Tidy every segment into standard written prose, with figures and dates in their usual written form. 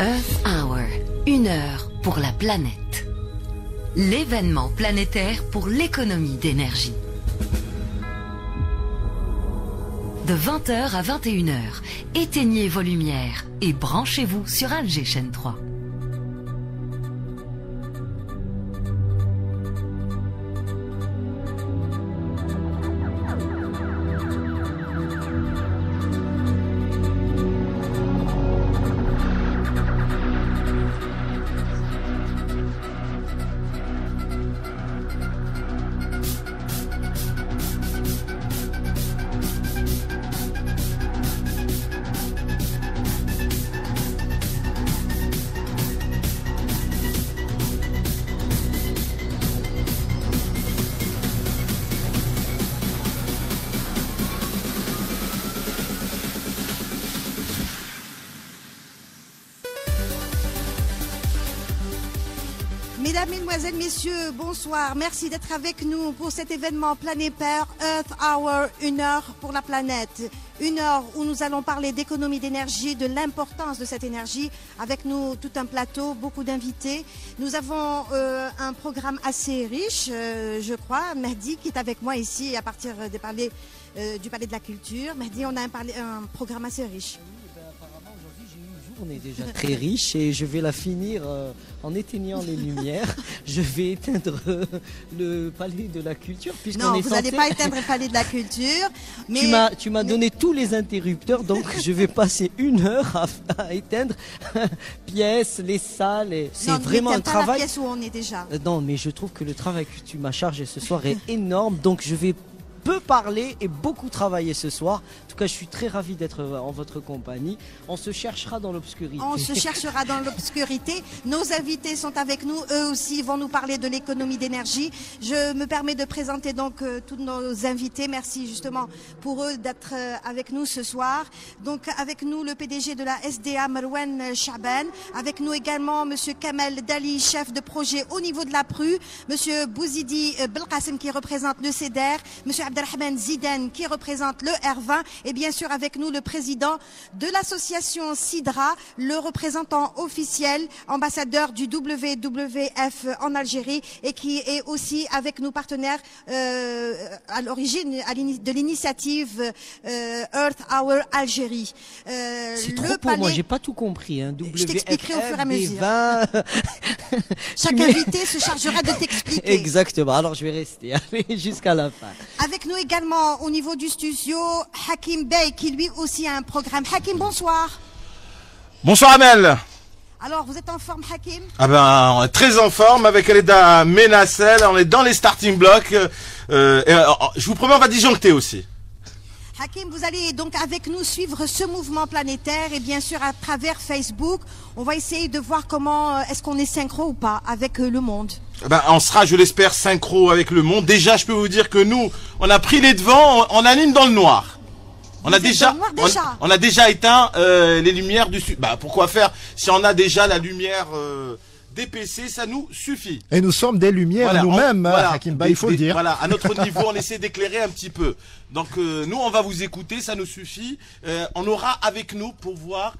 Earth Hour, 1 heure pour la planète. L'événement planétaire pour l'économie d'énergie. De 20h à 21h, éteignez vos lumières et branchez-vous sur Alger Chaîne 3. Mesdames, Mesdemoiselles, Messieurs, bonsoir. Merci d'être avec nous pour cet événement planétaire Earth Hour, 1 heure pour la planète. 1 heure où nous allons parler d'économie d'énergie, de l'importance de cette énergie. Avec nous, tout un plateau, beaucoup d'invités. Nous avons un programme assez riche, je crois. Mehdi qui est avec moi ici à partir du Palais de la Culture. Mehdi, on a un programme assez riche. On est déjà très riche et je vais la finir en éteignant les lumières. Je vais éteindre le palais de la culture puisqu'on non, est vous censé... n'allez pas éteindre le palais de la culture. Mais... Tu m'as donné tous les interrupteurs, donc je vais passer 1 heure à éteindre pièces, les salles. C'est vraiment un travail. Pas la pièce où on est déjà. Non, mais je trouve que le travail que tu m'as chargé ce soir est énorme, donc je vais peu parler et beaucoup travailler ce soir. En tout cas, je suis très ravi d'être en votre compagnie. On se cherchera dans l'obscurité. On se cherchera dans l'obscurité. Nos invités sont avec nous. Eux aussi vont nous parler de l'économie d'énergie. Je me permets de présenter donc tous nos invités. Merci justement pour eux d'être avec nous ce soir. Donc avec nous le PDG de la SDA, Marouane Chaban. Avec nous également Monsieur Kamel Dali, chef de projet au niveau de la PRU. Monsieur Bouzidi Belkacem qui représente le CEDER. Monsieur Abdelrahman Zidane qui représente le R20 et bien sûr avec nous le président de l'association Sidra, le représentant officiel, ambassadeur du WWF en Algérie et qui est aussi avec nous partenaire à l'origine de l'initiative Earth Hour Algérie. C'est trop pour moi, j'ai pas tout compris. Hein. Je t'expliquerai au fur et à mesure. Chaque invité se chargera de t'expliquer. Exactement, alors je vais rester jusqu'à la fin. Avec nous également au niveau du studio, Hakim Bey qui lui aussi a un programme. Hakim, bonsoir. Bonsoir Amel. Alors, vous êtes en forme, Hakim? Ah ben, on est très en forme avec Eleda Menassel, on est dans les starting blocks. Je vous promets, on va disjoncter aussi. Hakim, vous allez donc avec nous suivre ce mouvement planétaire et bien sûr à travers Facebook, on va essayer de voir comment est-ce qu'on est synchro ou pas avec le monde. Ben, on sera, je l'espère, synchro avec le monde. Déjà, je peux vous dire que nous, on a pris les devants, on anime dans le noir. On a déjà éteint les lumières du sud. Bah pourquoi faire si on a déjà la lumière des PC, ça nous suffit. Et nous sommes des lumières voilà, nous-mêmes, Hakim Bey, il faut le dire. Voilà, à notre niveau, on essaie d'éclairer un petit peu. Donc nous, on va vous écouter, ça nous suffit. On aura avec nous pour voir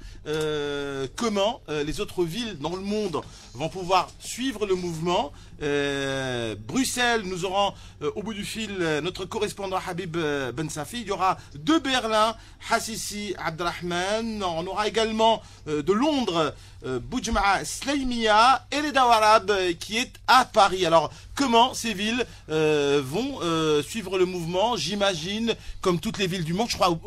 comment les autres villes dans le monde vont pouvoir suivre le mouvement. Bruxelles, nous aurons au bout du fil notre correspondant Habib Ben Safi. Il y aura de Berlin, Hassisi Abdelrahman. On aura également de Londres, Boujma'a Slaimia et les Dawarab qui est à Paris. Alors, comment ces villes vont suivre le mouvement? J'imagine, comme toutes les villes du monde, je crois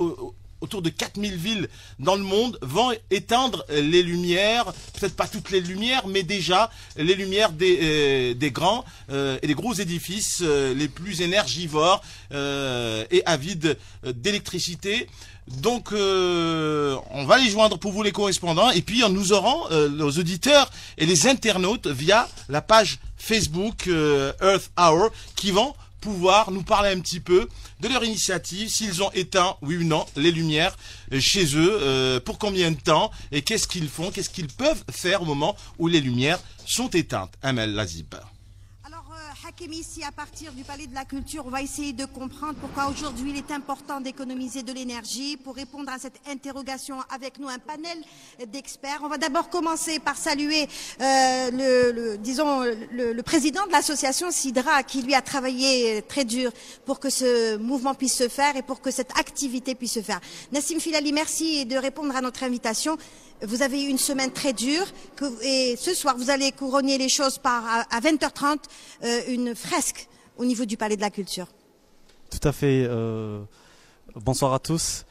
autour de 4000 villes dans le monde vont éteindre les lumières, peut-être pas toutes les lumières, mais déjà les lumières des grands et des gros édifices les plus énergivores et avides d'électricité. Donc on va les joindre pour vous les correspondants et puis nous aurons nos auditeurs et les internautes via la page Facebook Earth Hour qui vont pouvoir nous parler un petit peu de leur initiative, s'ils ont éteint, oui ou non, les lumières chez eux, pour combien de temps, et qu'est-ce qu'ils font, qu'est-ce qu'ils peuvent faire au moment où les lumières sont éteintes. Amel Lazib. Alors, Hakim, ici, à partir du Palais de la Culture, on va essayer de comprendre pourquoi aujourd'hui il est important d'économiser de l'énergie. Pour répondre à cette interrogation, avec nous un panel d'experts. On va d'abord commencer par saluer le président de l'association Sidra, qui lui a travaillé très dur pour que ce mouvement puisse se faire et pour que cette activité puisse se faire. Nassim Filali, merci de répondre à notre invitation. Vous avez eu une semaine très dure et ce soir, vous allez couronner les choses par, à 20h30, une fresque au niveau du Palais de la Culture. Tout à fait. Bonsoir à tous.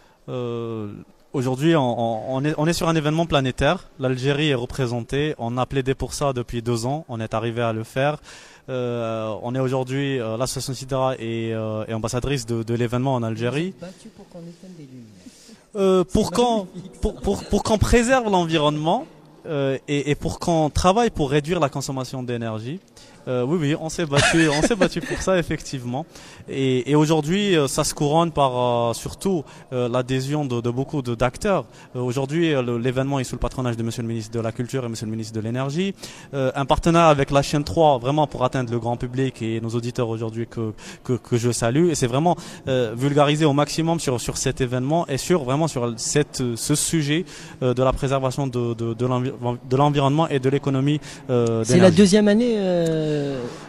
Aujourd'hui, on est sur un événement planétaire. L'Algérie est représentée. On a plaidé pour ça depuis 2 ans. On est arrivé à le faire. On est aujourd'hui, l'association Sidra est ambassadrice de l'événement en Algérie. Battu pour qu'on éteigne des lumières. Pour qu'on préserve l'environnement et pour qu'on travaille pour réduire la consommation d'énergie. Oui, on s'est battu pour ça effectivement. Et aujourd'hui, ça se couronne par surtout l'adhésion de beaucoup d'acteurs. Aujourd'hui, l'événement est sous le patronage de Monsieur le ministre de la Culture et Monsieur le ministre de l'Énergie. Un partenariat avec la chaîne 3, vraiment pour atteindre le grand public et nos auditeurs aujourd'hui que je salue. Et c'est vraiment vulgarisé au maximum sur cet événement et vraiment sur ce sujet de la préservation de l'environnement et de l'économie d'énergie. C'est la 2e année.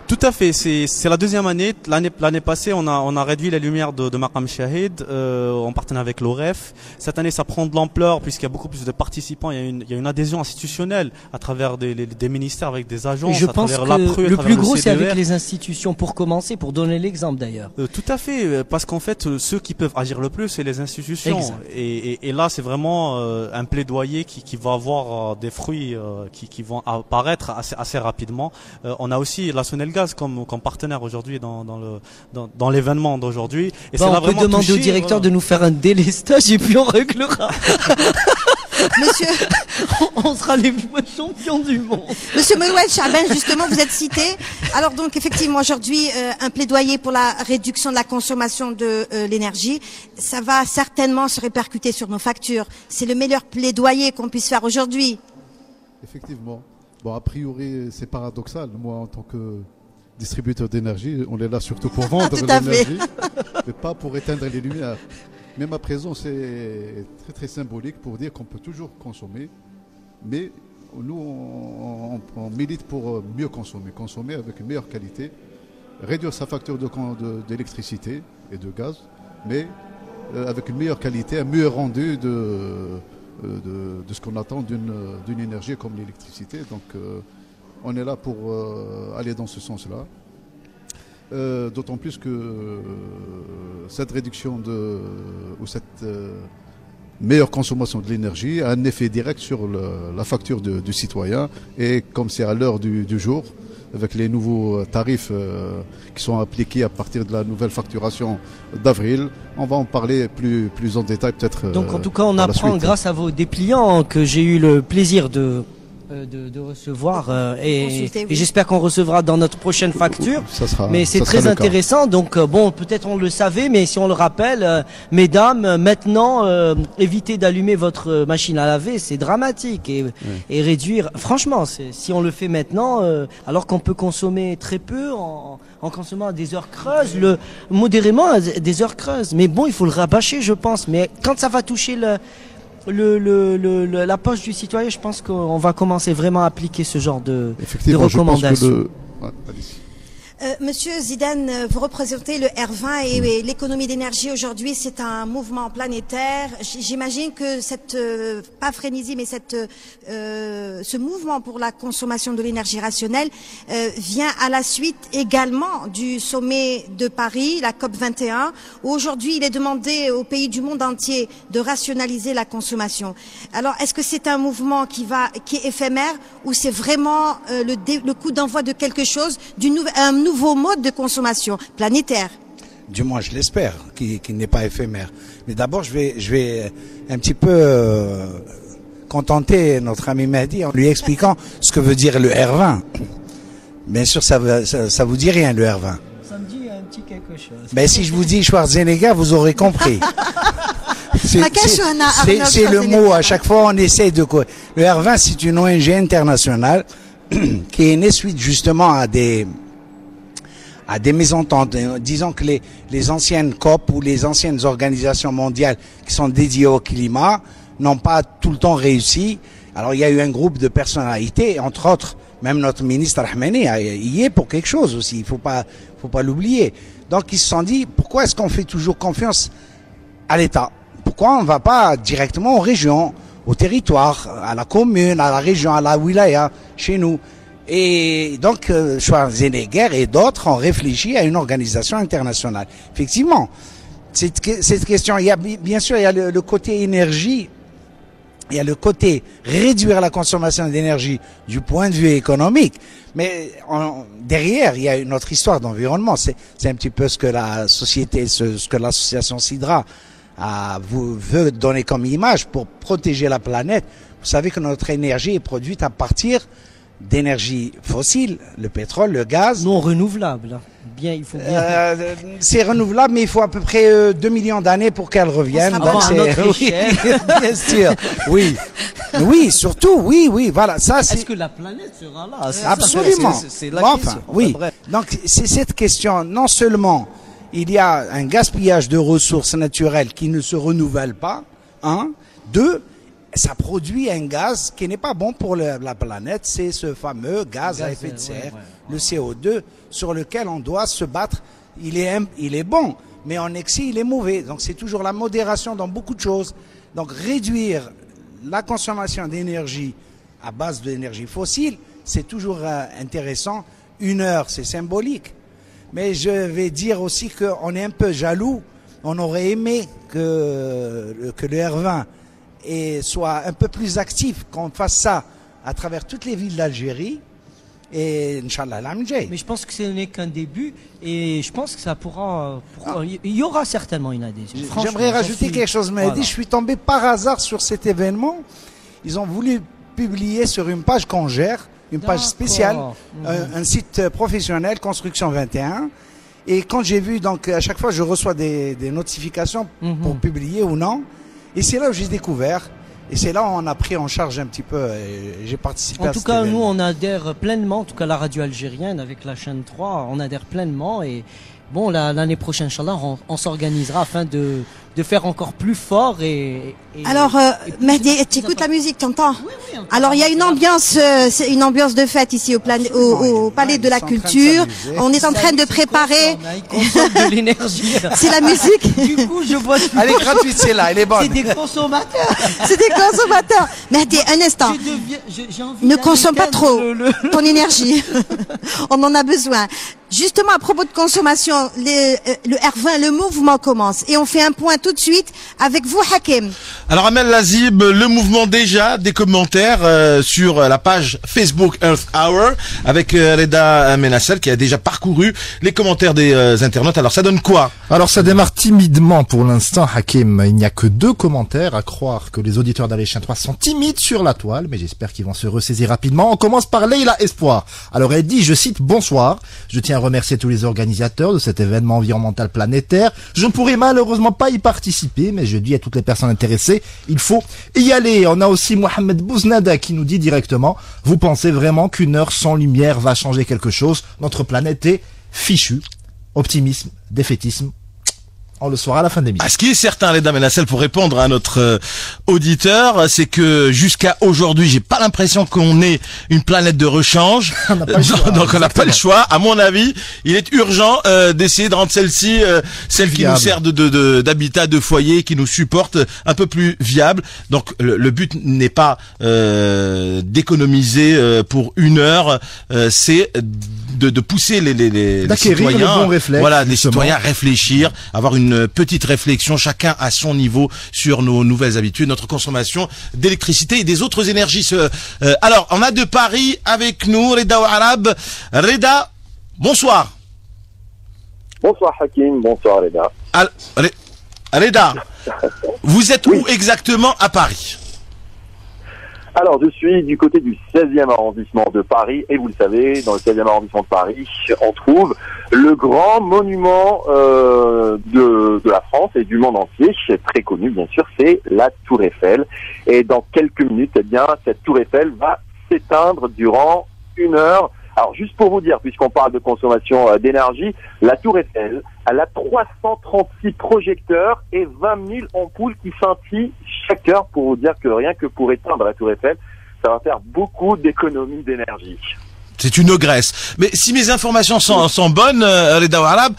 Tout à fait, c'est la 2e année. L'année passée, on a réduit les lumières de Maqam Shahid en partenariat avec l'OREF. Cette année, ça prend de l'ampleur puisqu'il y a beaucoup plus de participants. Il y a une adhésion institutionnelle à travers des ministères avec des agences. Et je pense que le plus gros, c'est avec les institutions pour commencer, pour donner l'exemple d'ailleurs. Tout à fait, parce qu'en fait, ceux qui peuvent agir le plus, c'est les institutions. Et là, c'est vraiment un plaidoyer qui va avoir des fruits qui vont apparaître assez rapidement. On a aussi la Sonelgaz comme partenaire aujourd'hui dans l'événement d'aujourd'hui. Et on peut demander au directeur de nous faire un délestage et puis on réglera. Monsieur, on sera les champions du monde. Monsieur Meloued Chaben, justement, vous êtes cité. Alors donc, effectivement, aujourd'hui, un plaidoyer pour la réduction de la consommation de l'énergie. Ça va certainement se répercuter sur nos factures. C'est le meilleur plaidoyer qu'on puisse faire aujourd'hui. Effectivement. Bon, a priori, c'est paradoxal. Moi, en tant que distributeur d'énergie, on est là surtout pour vendre l'énergie, mais pas pour éteindre les lumières. Même à présent, c'est très très symbolique pour dire qu'on peut toujours consommer, mais nous, on milite pour mieux consommer avec une meilleure qualité, réduire sa facture d'électricité et de gaz, mais avec une meilleure qualité, un meilleur rendu de ce qu'on attend d'une énergie comme l'électricité. Donc on est là pour aller dans ce sens-là. D'autant plus que cette réduction ou cette meilleure consommation de l'énergie a un effet direct sur la facture du citoyen. Et comme c'est à l'heure du jour, avec les nouveaux tarifs qui sont appliqués à partir de la nouvelle facturation d'avril, on va en parler plus en détail peut-être. Donc en tout cas, on apprend grâce à vos dépliants que j'ai eu le plaisir de recevoir et j'espère qu'on recevra dans notre prochaine facture. Mais c'est très intéressant. Donc bon, peut-être on le savait, mais si on le rappelle, mesdames, maintenant évitez d'allumer votre machine à laver, c'est dramatique et réduire. Franchement, si on le fait maintenant, alors qu'on peut consommer très peu en consommant à des heures creuses, modérément à des heures creuses. Mais bon, il faut le rabâcher, je pense. Mais quand ça va toucher la poche du citoyen, je pense qu'on va commencer vraiment à appliquer ce genre de recommandations. Monsieur Zidane, vous représentez le R20 et l'économie d'énergie aujourd'hui, c'est un mouvement planétaire. J'imagine que cette pas frénésie, mais ce mouvement pour la consommation de l'énergie rationnelle vient à la suite également du sommet de Paris, la COP 21, où aujourd'hui il est demandé aux pays du monde entier de rationaliser la consommation. Alors, est-ce que c'est un mouvement qui est éphémère ou c'est vraiment le coup d'envoi de quelque chose, un nouveau mode de consommation planétaire? Du moins, je l'espère, qu'il n'est pas éphémère. Mais d'abord, je vais un petit peu contenter notre ami Mehdi en lui expliquant ce que veut dire le R20. Bien sûr, ça vous dit rien, le R20. Ça me dit un petit quelque chose. Mais si je vous dis Schwarzenegger, vous aurez compris. C'est le mot, à chaque fois on essaye de quoi. Le R20, c'est une ONG internationale qui est née suite justement à des à des mésententes. Disons que les anciennes COP ou les anciennes organisations mondiales qui sont dédiées au climat n'ont pas tout le temps réussi. Alors il y a eu un groupe de personnalités, entre autres, même notre ministre Rahmani y est pour quelque chose aussi, il faut pas l'oublier. Donc ils se sont dit, pourquoi est-ce qu'on fait toujours confiance à l'État? Pourquoi on ne va pas directement aux régions, au territoire, à la commune, à la région, à la wilaya, chez nous? Et donc, Schwarzenegger et d'autres ont réfléchi à une organisation internationale. Effectivement, cette question, il y a, bien sûr, il y a le côté énergie, il y a le côté réduire la consommation d'énergie du point de vue économique, mais derrière, il y a une autre histoire d'environnement. C'est un petit peu ce que la société, ce que l'association Sidra veut donner comme image pour protéger la planète. Vous savez que notre énergie est produite à partir d'énergie fossile, le pétrole, le gaz. Non renouvelable. Bien, il faut bien. C'est renouvelable, mais il faut à peu près 2 millions d'années pour qu'elle revienne. Donc oui, bien sûr. Oui. Oui, surtout, oui, voilà. Ça, est-ce que la planète sera là? Absolument. C'est la question. Enfin, oui. Donc, c'est cette question. Non seulement il y a un gaspillage de ressources naturelles qui ne se renouvellent pas. 1. 2. Ça produit un gaz qui n'est pas bon pour la planète, c'est ce fameux gaz à effet de serre, le CO2, sur lequel on doit se battre. Il est bon, mais en excès, il est mauvais. Donc c'est toujours la modération dans beaucoup de choses. Donc réduire la consommation d'énergie à base d'énergie fossile, c'est toujours intéressant. 1 heure, c'est symbolique. Mais je vais dire aussi qu'on est un peu jaloux. On aurait aimé que le R20 et soit un peu plus actif, qu'on fasse ça à travers toutes les villes d'Algérie, et Inch'Allah, mais je pense que ce n'est qu'un début, et je pense que ça pourra il y aura certainement une adhésion. J'aimerais rajouter quelque chose, mais voilà. Je suis tombé par hasard sur cet événement. Ils ont voulu publier sur une page qu'on gère, une page spéciale, un site professionnel, Construction 21. Et quand j'ai vu, donc à chaque fois je reçois des notifications pour publier ou non. Et c'est là où j'ai découvert, et c'est là où on a pris en charge un petit peu, et j'ai participé à En tout cas, nous, on adhère pleinement, en tout cas la radio algérienne avec la chaîne 3, on adhère pleinement, et bon, l'année prochaine, Inch'Allah, on s'organisera afin de faire encore plus fort Alors, Mehdi, tu écoutes la musique, tu entends? Oui, alors, il y a une ambiance, c'est une ambiance de fête ici au Palais de la Culture. On est en train de préparer. De l'énergie. C'est la musique. Du coup, je vois. Elle est gratuite, c'est là, elle est bonne. C'est des consommateurs. C'est des consommateurs. Mehdi, un instant. Ne consomme pas trop ton énergie. On en a besoin. Justement, à propos de consommation, le R20, le mouvement commence. Et on fait un point tout de suite avec vous, Hakim. Alors, Amel Lazib, le mouvement déjà, des commentaires sur la page Facebook Earth Hour avec Reda Menassel qui a déjà parcouru les commentaires des internautes. Alors, ça donne quoi? Alors, ça démarre timidement pour l'instant, Hakim. Il n'y a que 2 commentaires, à croire que les auditeurs d'Aléchien 3 sont timides sur la toile, mais j'espère qu'ils vont se ressaisir rapidement. On commence par Leila Espoir. Alors, elle dit, je cite, bonsoir. Je tiens à remercier tous les organisateurs de cet événement environnemental planétaire. Je ne pourrai malheureusement pas y participer, mais je dis à toutes les personnes intéressées, il faut y aller. On a aussi Mohamed Bouznada qui nous dit directement, vous pensez vraiment qu'1 heure sans lumière va changer quelque chose? Notre planète est fichue. Optimisme, défaitisme. On le saura à la fin de l'émission. Ce qui est certain, Reda Menassel, pour répondre à notre auditeur, c'est que jusqu'à aujourd'hui, j'ai pas l'impression qu'on ait une planète de rechange. Donc on n'a pas le choix. À mon avis, il est urgent d'essayer de rendre celle-ci, celle qui nous sert d'habitat, de foyer, qui nous supporte, un peu plus viable. Donc le but n'est pas d'économiser pour 1 heure, c'est de pousser les citoyens, le bon réflexe, voilà, les citoyens à réfléchir, avoir une petite réflexion, chacun à son niveau, sur nos nouvelles habitudes, notre consommation d'électricité et des autres énergies. Alors, on a de Paris avec nous Reda Ouarab. Reda, bonsoir. Bonsoir Hakim, bonsoir Reda. Reda, vous êtes où exactement à Paris? Alors, je suis du côté du 16e arrondissement de Paris, et vous le savez, dans le 16e arrondissement de Paris, on trouve le grand monument de la France et du monde entier, très connu bien sûr, c'est la Tour Eiffel. Et dans quelques minutes, eh bien, cette Tour Eiffel va s'éteindre durant 1 heure Alors juste pour vous dire, puisqu'on parle de consommation d'énergie, la Tour Eiffel, elle a 336 projecteurs et 20 000 ampoules qui scintillent chaque heure, pour vous dire que rien que pour éteindre la Tour Eiffel, ça va faire beaucoup d'économies d'énergie. C'est une ogresse. Mais si mes informations sont bonnes, Reda Ouarab,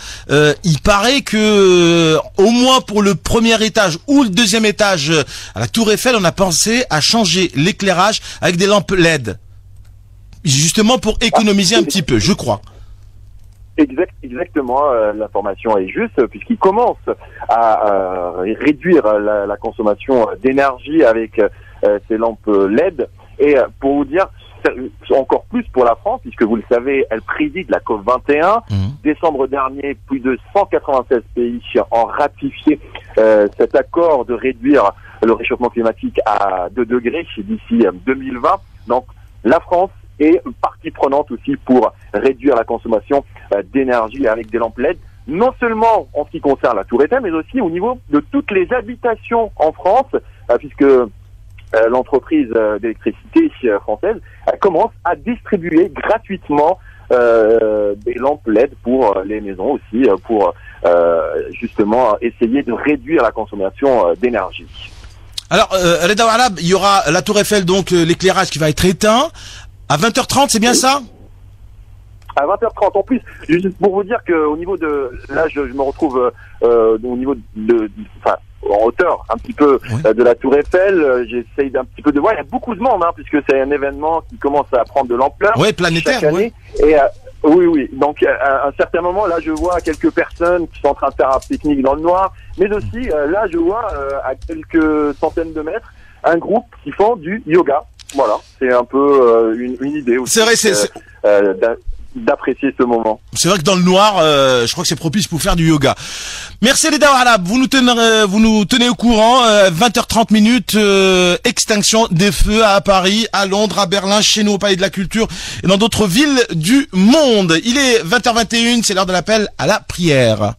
il paraît que au moins pour le premier étage ou le deuxième étage à la Tour Eiffel, on a pensé à changer l'éclairage avec des lampes LED. Justement pour économiser un petit peu, je crois. Exactement, l'information est juste, puisqu'ils commencent à réduire la consommation d'énergie avec ces lampes LED. Et pour vous dire, encore plus pour la France, puisque vous le savez, elle préside la COP21. Décembre dernier, plus de 196 pays ont ratifié cet accord de réduire le réchauffement climatique à 2 degrés d'ici 2020. Donc la France est partie prenante aussi pour réduire la consommation d'énergie avec des lampes LED, non seulement en ce qui concerne la Tour Eiffel, mais aussi au niveau de toutes les habitations en France, puisque l'entreprise d'électricité française commence à distribuer gratuitement des lampes LED pour les maisons aussi, pour justement essayer de réduire la consommation d'énergie. Alors, Reda Ouarab, il y aura la Tour Eiffel, donc l'éclairage qui va être éteint à 20h30, c'est bien ça? À 20h30. En plus, juste pour vous dire qu'au niveau de... Là, je me retrouve au niveau enfin, en hauteur un petit peu de la Tour Eiffel. J'essaye d'un petit peu de voir. Il y a beaucoup de monde, puisque c'est un événement qui commence à prendre de l'ampleur. Oui, planétaire. Chaque année. Et oui. Donc, à un certain moment, là, je vois quelques personnes qui sont en train de faire un pique-nique dans le noir. Mais aussi, là, je vois à quelques centaines de mètres un groupe qui font du yoga. Voilà, c'est un peu une idée aussi. C'est vrai, d'apprécier ce moment. C'est vrai que dans le noir, je crois que c'est propice pour faire du yoga. Merci Reda Ouarab, vous nous tenez au courant. 20h30 minutes, extinction des feux à Paris, à Londres, à Berlin, chez nous au Palais de la Culture et dans d'autres villes du monde. Il est 20h21, c'est l'heure de l'appel à la prière.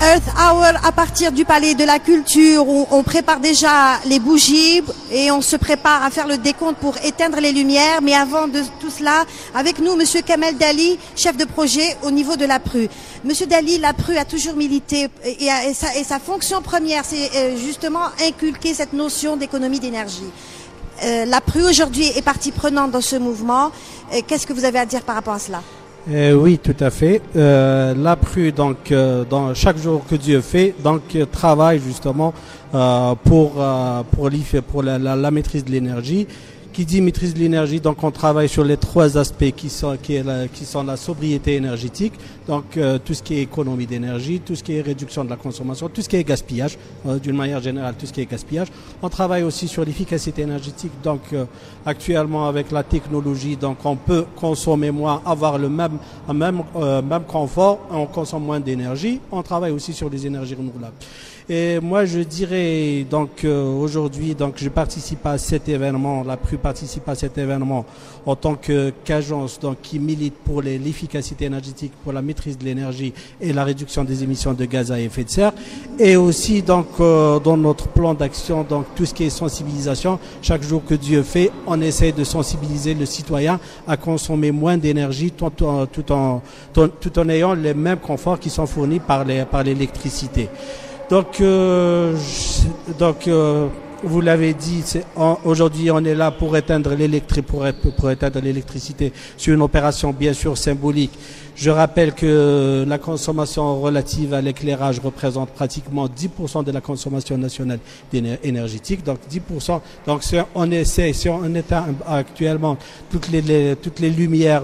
Earth Hour à partir du Palais de la Culture où on prépare déjà les bougies et on se prépare à faire le décompte pour éteindre les lumières. Mais avant de tout cela, avec nous, Monsieur Kamel Dali, chef de projet au niveau de la PRU. Monsieur Dali, la PRU a toujours milité et sa fonction première, c'est justement inculquer cette notion d'économie d'énergie. La PRU aujourd'hui est partie prenante dans ce mouvement. Qu'est-ce que vous avez à dire par rapport à cela ? Oui, tout à fait. La PRU, donc, dans chaque jour que Dieu fait, donc travaille justement pour la maîtrise de l'énergie. Qui dit maîtrise de l'énergie, donc on travaille sur les 3 aspects qui sont la sobriété énergétique, donc tout ce qui est économie d'énergie, tout ce qui est réduction de la consommation, tout ce qui est gaspillage, d'une manière générale, tout ce qui est gaspillage. On travaille aussi sur l'efficacité énergétique, donc actuellement avec la technologie, donc on peut consommer moins, avoir le même confort, on consomme moins d'énergie. On travaille aussi sur les énergies renouvelables. Et moi, je dirais donc aujourd'hui, donc je participe à cet événement. La PRU participe à cet événement en tant qu'agence donc qui milite pour l'efficacité énergétique, pour la maîtrise de l'énergie et la réduction des émissions de gaz à effet de serre. Et aussi donc dans notre plan d'action, donc tout ce qui est sensibilisation. Chaque jour que Dieu fait, on essaie de sensibiliser le citoyen à consommer moins d'énergie, tout en ayant les mêmes conforts qui sont fournis par l'électricité. Donc, vous l'avez dit, aujourd'hui on est là pour éteindre l'électricité sur une opération bien sûr symbolique. Je rappelle que la consommation relative à l'éclairage représente pratiquement 10% de la consommation nationale énergétique. Donc 10%. Donc si on éteint actuellement toutes les lumières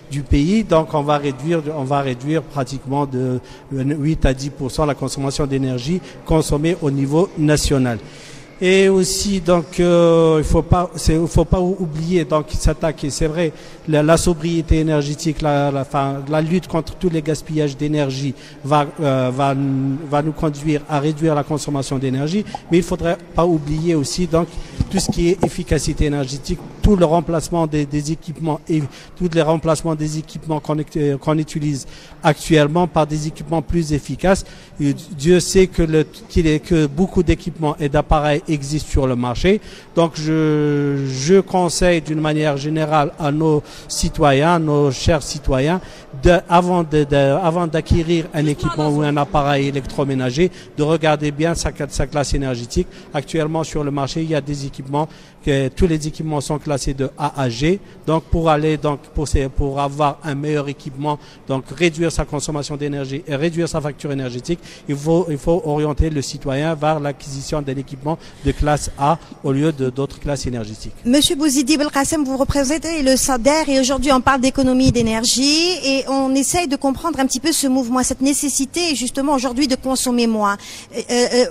du pays, donc on va réduire pratiquement de 8 à 10% la consommation d'énergie consommée au niveau national. Et aussi, donc, il faut pas oublier, donc, s'attaquer, c'est vrai, la sobriété énergétique, la lutte contre tous les gaspillages d'énergie va nous conduire à réduire la consommation d'énergie, mais il faudrait pas oublier aussi, donc, tout ce qui est efficacité énergétique, tout le remplacement des équipements et tous les remplacements des équipements qu'on utilise actuellement par des équipements plus efficaces. Et Dieu sait que beaucoup d'équipements et d'appareils existent sur le marché. Donc je conseille d'une manière générale à nos citoyens, nos chers citoyens, avant d'acquérir un équipement ou un appareil électroménager, de regarder bien sa classe énergétique. Actuellement sur le marché, il y a des équipements tous les équipements sont classés de A à G. Donc pour avoir un meilleur équipement, donc réduire sa consommation d'énergie et réduire sa facture énergétique, il faut orienter le citoyen vers l'acquisition d'un équipement de classe A au lieu d'autres classes énergétiques. Monsieur Bouzidi Belkacem, vous représentez le SADER et aujourd'hui on parle d'économie d'énergie et on essaye de comprendre un petit peu ce mouvement, cette nécessité justement aujourd'hui de consommer moins.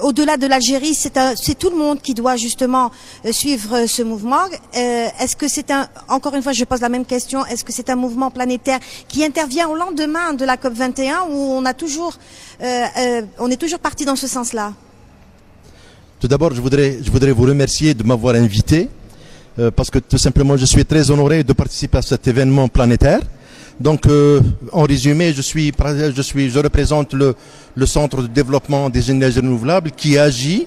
Au-delà de l'Algérie, c'est tout le monde qui doit justement suivre ce mouvement. Est-ce que c'est encore une fois je pose la même question, est-ce que c'est un mouvement planétaire qui intervient au lendemain de la COP21 où on est toujours parti dans ce sens-là? Tout d'abord, je voudrais vous remercier de m'avoir invité parce que tout simplement je suis très honoré de participer à cet événement planétaire. Donc, en résumé, je représente le Centre de développement des énergies renouvelables qui agit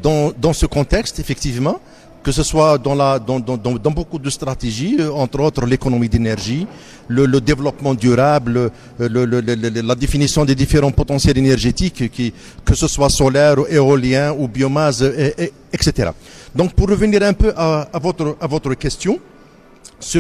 dans ce contexte, effectivement, que ce soit dans beaucoup de stratégies, entre autres l'économie d'énergie, le développement durable, la définition des différents potentiels énergétiques, que ce soit solaire, éolien ou biomasse, etc. Donc, pour revenir un peu à votre question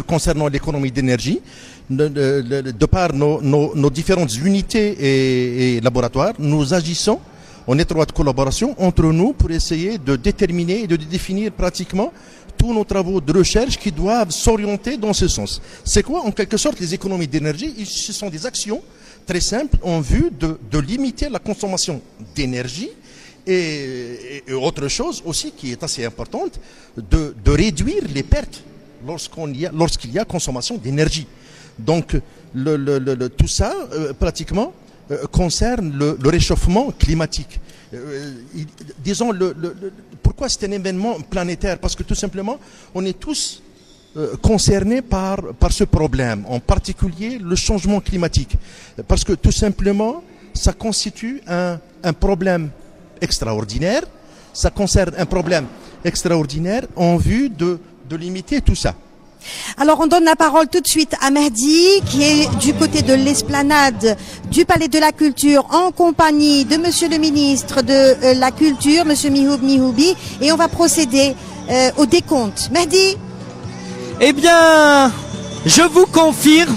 concernant l'économie d'énergie, de par nos différentes unités et laboratoires, nous agissons en étroite collaboration entre nous pour essayer de déterminer et de définir pratiquement tous nos travaux de recherche qui doivent s'orienter dans ce sens. C'est quoi en quelque sorte les économies d'énergie? Ce sont des actions très simples en vue de limiter la consommation d'énergie et autre chose aussi qui est assez importante, de réduire les pertes lorsqu'il y a consommation d'énergie. Donc tout ça pratiquement concerne le réchauffement climatique. Disons, pourquoi c'est un événement planétaire? Parce que tout simplement, on est tous concernés par ce problème, en particulier le changement climatique. Parce que tout simplement, ça constitue un problème extraordinaire, ça concerne un problème extraordinaire en vue de limiter tout ça. Alors on donne la parole tout de suite à Mehdi qui est du côté de l'esplanade du Palais de la Culture en compagnie de Monsieur le ministre de la Culture, Monsieur Mihoub Mihoubi, et on va procéder au décompte. Mehdi? Eh bien, je vous confirme,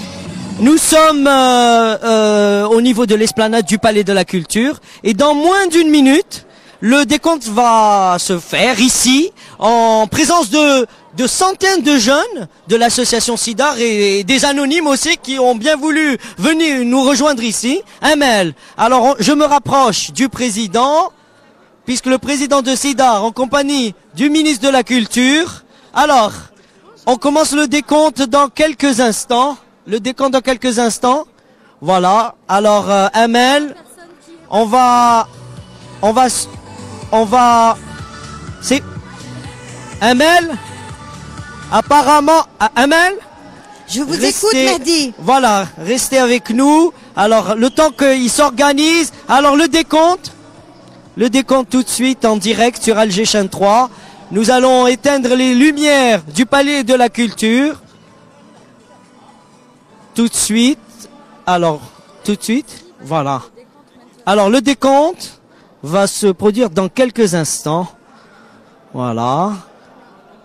nous sommes au niveau de l'esplanade du Palais de la Culture et dans moins d'une minute, le décompte va se faire ici en présence de centaines de jeunes de l'association SIDAR et des anonymes aussi qui ont bien voulu venir nous rejoindre ici. Amel, alors je me rapproche du président, puisque le président de SIDAR en compagnie du ministre de la Culture. Alors, on commence le décompte dans quelques instants. Voilà, alors Amel, on va... C'est... Amel, apparemment, Amel, je vous écoute, Mehdi. Voilà, restez avec nous. Alors, le temps qu'il s'organise. Alors, le décompte tout de suite en direct sur Alger Chaîne 3. Nous allons éteindre les lumières du Palais de la Culture. Tout de suite. Voilà. Alors, le décompte va se produire dans quelques instants. Voilà.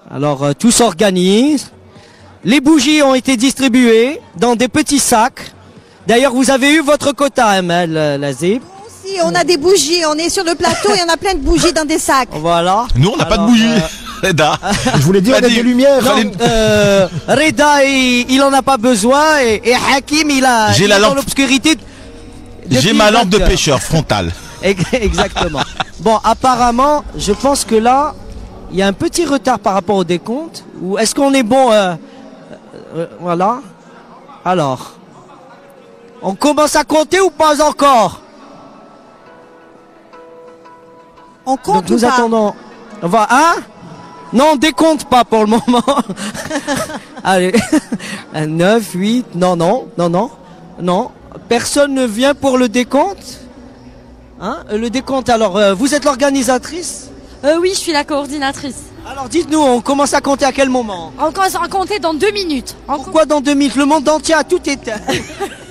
Alors, tout s'organise. Les bougies ont été distribuées dans des petits sacs. D'ailleurs, vous avez eu votre quota, Amel Lazib. Si, on a des bougies. On est sur le plateau et on a plein de bougies dans des sacs. Voilà. Nous, on n'a pas de bougies. Reda. Je voulais dire, on a des lumières. Reda, il en a pas besoin. Et Hakim, il est dans l'obscurité. J'ai ma lampe de pêcheur frontale. Exactement. Bon, apparemment, je pense que là, il y a un petit retard par rapport au décompte. Ou est-ce qu'on est bon voilà. Alors, on commence à compter ou pas encore? On compte. Donc nous attendons. On va Non, décompte pas pour le moment. Allez, 9, 8, non. Personne ne vient pour le décompte. Hein? Le décompte, alors, vous êtes l'organisatrice? Oui, je suis la coordinatrice. Alors dites-nous, on commence à compter à quel moment? On commence à compter dans 2 minutes. Pourquoi dans 2 minutes? Le monde entier a tout éteint.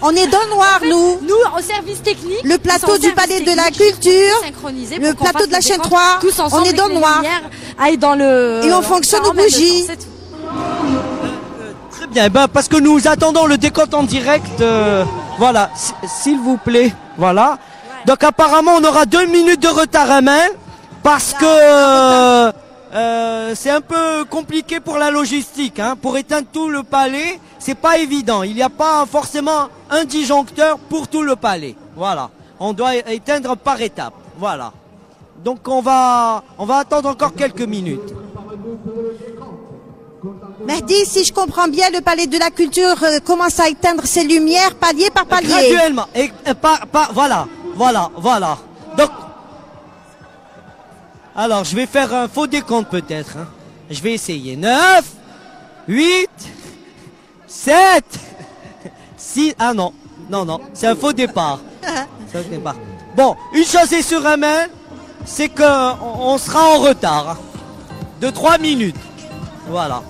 On est dans le noir, nous. Nous, au service technique. Le plateau du Palais de la Culture, le plateau de la chaîne 3, tous ensemble, on est dans le noir. Aille dans le... Et on fonctionne aux bougies. Très bien, parce que nous attendons le décompte en direct. Voilà, s'il vous plaît. Voilà. Donc apparemment, on aura 2 minutes de retard à main parce que... c'est un peu compliqué pour la logistique, hein. Pour éteindre tout le palais, c'est pas évident. Il n'y a pas forcément un disjoncteur pour tout le palais. Voilà. On doit éteindre par étapes. Voilà. Donc on va attendre encore quelques minutes. Mehdi, si je comprends bien, le Palais de la Culture commence à éteindre ses lumières palier par palier. Graduellement. Et voilà. Donc, alors, je vais faire un faux décompte peut-être. Hein. Je vais essayer. 9, 8, 7, 6... Ah non, c'est un faux départ. C'est un faux départ. Bon, une chose est sûre, main, c'est qu'on sera en retard. Hein, de 3 minutes. Voilà.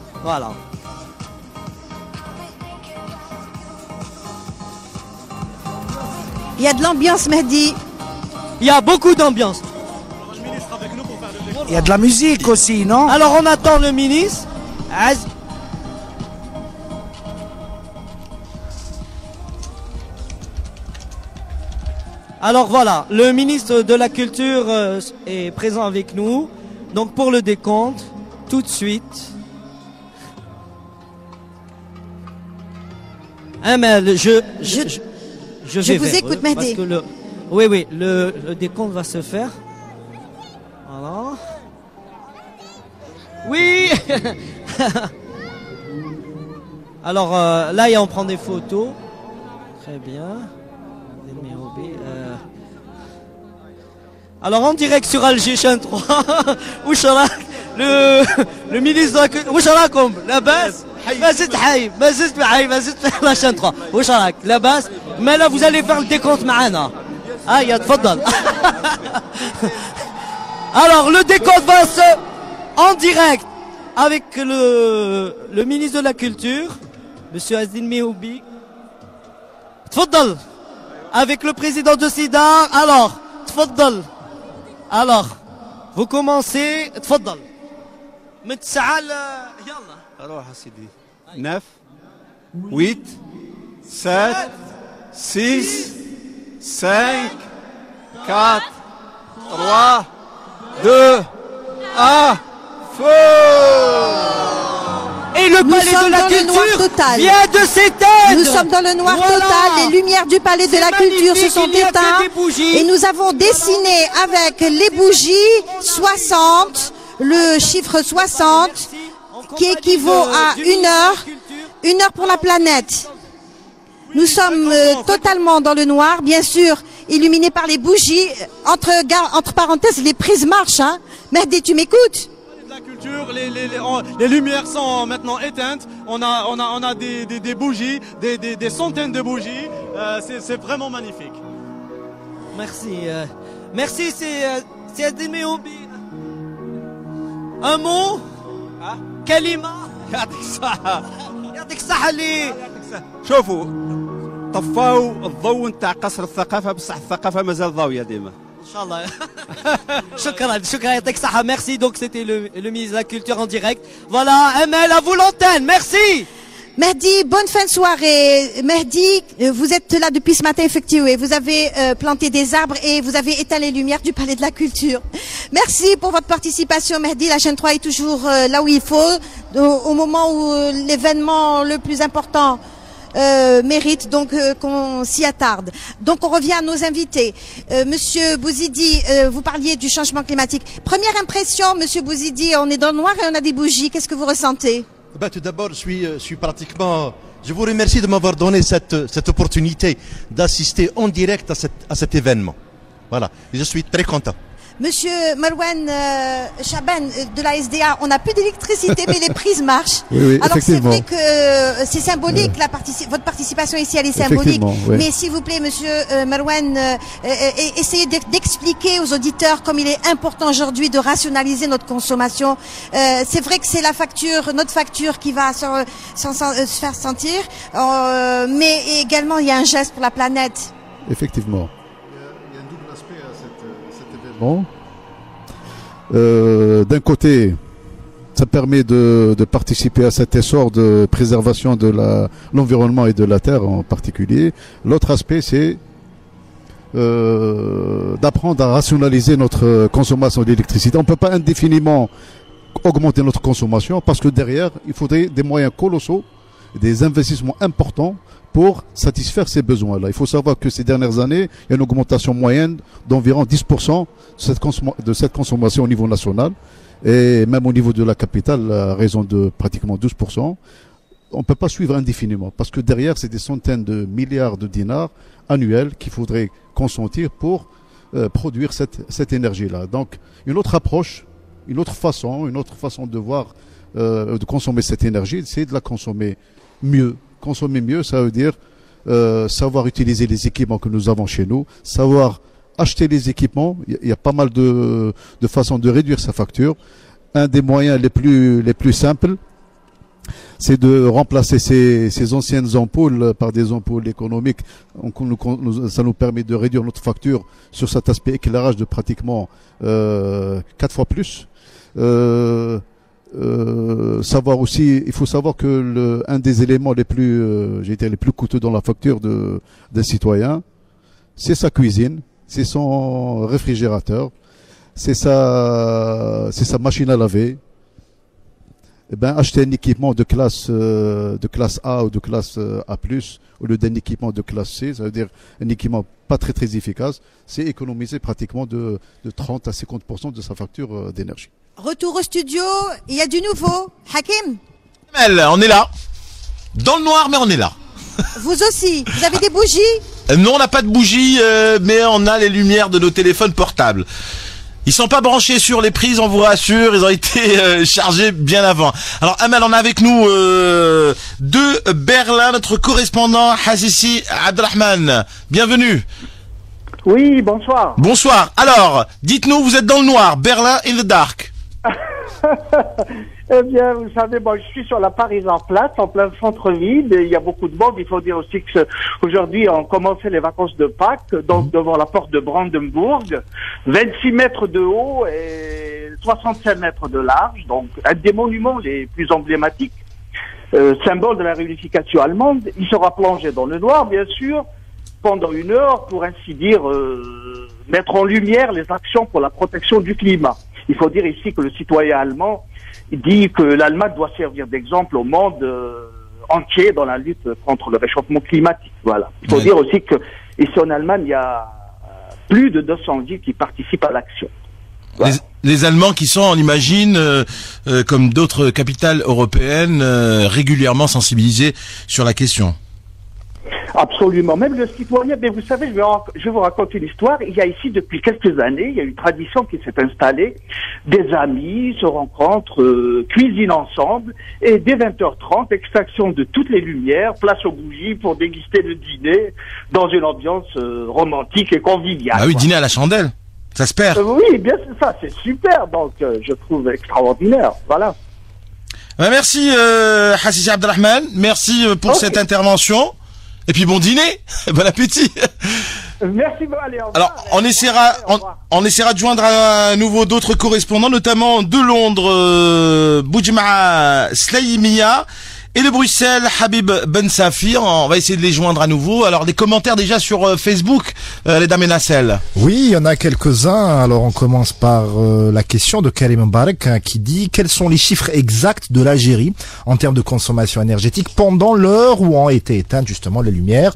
Il y a de l'ambiance, Mehdi. Il y a beaucoup d'ambiance. Il y a de la musique aussi, non? Alors on attend le ministre. Alors voilà, le ministre de la Culture est présent avec nous. Donc pour le décompte, tout de suite. Mais je vous écoute, Mehdi. Oui, le décompte va se faire. Voilà. Oui. Alors là, on prend des photos. Très bien. Alors en direct sur Alger chaîne 3. le ministre de la Culture. وش راكم؟ لاباس؟ ما زلت حي la chaîne 3. وش راك؟ لاباس؟ Mais là vous allez faire le décompte معنا. يا تفضل. Alors le décompte va en direct avec le ministre de la Culture, Monsieur Azdine Mehoubi. Tfaddal. Avec le président de SIDA. Alors, tfaddal. Alors, vous commencez. Tfaddal. من 9 يلا. روح سيدي. 9 8 7 6 5 4 3 2 1 feu. Et le palais de la Culture vient de s'éteindre. Nous sommes dans le noir total. Les lumières du Palais de la Culture se sont éteintes. Et nous avons dessiné avec les bougies 60, le chiffre 60, qui équivaut à 1 heure pour la planète. Nous sommes totalement dans le noir, bien sûr, illuminés par les bougies. Entre parenthèses, les prises marchent. Hein. Mehdi, tu m'écoutes? La culture, les lumières sont maintenant éteintes. On a des bougies, des centaines de bougies. C'est vraiment magnifique. Merci. Merci, c'est Azdine Mehoubi. Un mot? كلمة. يعطيك الصحة. يعطيك الصحة اللي. شوفوا طفاو الضوء نتاع قصر الثقافة بصح الثقافة مازال ضاوية ديما. Inch'Allah. Shukran, يعطيك الصحة. Merci. Donc c'était le ministre de la Culture en direct. Voilà, Amel, à vous l'antenne. Merci. Mehdi, bonne fin de soirée. Mehdi, vous êtes là depuis ce matin, effectivement. Vous avez planté des arbres et vous avez éteint les lumières du Palais de la Culture. Merci pour votre participation, Mehdi. La chaîne 3 est toujours là où il faut, au moment où l'événement le plus important mérite donc qu'on s'y attarde. Donc on revient à nos invités. Monsieur Bouzidi, vous parliez du changement climatique. Première impression, Monsieur Bouzidi, on est dans le noir et on a des bougies. Qu'est-ce que vous ressentez? Tout d'abord, je suis pratiquement... Je vous remercie de m'avoir donné cette opportunité d'assister en direct à cet événement. Voilà, et je suis très content. Monsieur Marwan Chaban de la SDA, on n'a plus d'électricité, mais les prises marchent. Oui, alors c'est effectivement. vrai que c'est symbolique, votre participation ici, elle est symbolique. Oui. Mais s'il vous plaît, Monsieur Marwan, essayez d'expliquer aux auditeurs comme il est important aujourd'hui de rationaliser notre consommation. C'est vrai que c'est notre facture qui va se faire sentir, mais également il y a un geste pour la planète. Effectivement. Il y a un double aspect à cet événement. D'un côté, ça permet de participer à cet essor de préservation de l'environnement et de la terre en particulier. L'autre aspect, c'est d'apprendre à rationaliser notre consommation d'électricité. On ne peut pas indéfiniment augmenter notre consommation parce que derrière, il faudrait des moyens colossaux, des investissements importants pour satisfaire ces besoins-là. Il faut savoir que ces dernières années, il y a une augmentation moyenne d'environ 10% de cette consommation au niveau national et même au niveau de la capitale, à raison de pratiquement 12%. On ne peut pas suivre indéfiniment parce que derrière, c'est des centaines de milliards de dinars annuels qu'il faudrait consentir pour produire cette énergie-là. Donc, une autre approche, une autre façon de voir, de consommer cette énergie, c'est de la consommer mieux. Consommer mieux, ça veut dire savoir utiliser les équipements que nous avons chez nous, savoir acheter les équipements. Il y a pas mal de façons de réduire sa facture. Un des moyens les plus simples, c'est de remplacer ces anciennes ampoules par des ampoules économiques. Ça nous permet de réduire notre facture sur cet aspect éclairage de pratiquement 4 fois plus. Savoir aussi, il faut savoir que un des éléments les plus coûteux dans la facture d'un citoyen, c'est sa cuisine, c'est son réfrigérateur, c'est sa machine à laver. Eh ben, acheter un équipement de classe A ou de classe A+, au lieu d'un équipement de classe C, ça veut dire un équipement pas très très efficace, c'est économiser pratiquement de 30 à 50% de sa facture d'énergie. Retour au studio, il y a du nouveau. Hakim, on est là. Dans le noir, mais on est là. Vous aussi, vous avez des bougies? Non, on n'a pas de bougies, mais on a les lumières de nos téléphones portables. Ils sont pas branchés sur les prises, on vous rassure, ils ont été chargés bien avant. Alors Amal, on a avec nous de Berlin notre correspondant Hassisi Abdelrahman. Bienvenue. Oui, bonsoir. Bonsoir. Alors, dites-nous, vous êtes dans le noir, Berlin in the dark. Eh bien, vous savez, je suis sur la Pariser-Platz, en plein centre-ville. Il y a beaucoup de monde. Il faut dire aussi que aujourd'hui, on commençait les vacances de Pâques, donc devant la porte de Brandenburg, 26 mètres de haut et 65 mètres de large. Donc, un des monuments les plus emblématiques, symbole de la réunification allemande. Il sera plongé dans le noir, bien sûr, pendant 1 heure, pour ainsi dire, mettre en lumière les actions pour la protection du climat. Il faut dire ici que le citoyen allemand dit que l'Allemagne doit servir d'exemple au monde entier dans la lutte contre le réchauffement climatique. Voilà. Il faut dire aussi que ici en Allemagne, il y a plus de 200 villes qui participent à l'action. Voilà. Les Allemands qui sont, on imagine, comme d'autres capitales européennes, régulièrement sensibilisés sur la question. Absolument. Même le citoyen, mais vous savez, je vais vous raconter une histoire. Il y a ici, depuis quelques années, il y a une tradition qui s'est installée. Des amis se rencontrent, cuisinent ensemble, et dès 20h30, extraction de toutes les lumières, place aux bougies pour déguster le dîner dans une ambiance romantique et conviviale. Ah oui, dîner à la chandelle. Ça se perd. Oui, bien ça, c'est super. Donc, je trouve extraordinaire. Voilà. Merci, Hassisi Abdelrahman. Merci pour cette intervention. Et puis bon dîner, bon appétit. Merci, allez, au revoir. Alors, on essaiera de joindre à nouveau d'autres correspondants, notamment de Londres, Boujma Slaimia, et de Bruxelles, Habib Ben Safir. On va essayer de les joindre à nouveau. Alors, des commentaires déjà sur Facebook, les dames et Nassel. Oui, il y en a quelques-uns. Alors, on commence par la question de Karim Mbarek qui dit quels sont les chiffres exacts de l'Algérie en termes de consommation énergétique pendant l'heure où ont été éteintes justement les lumières.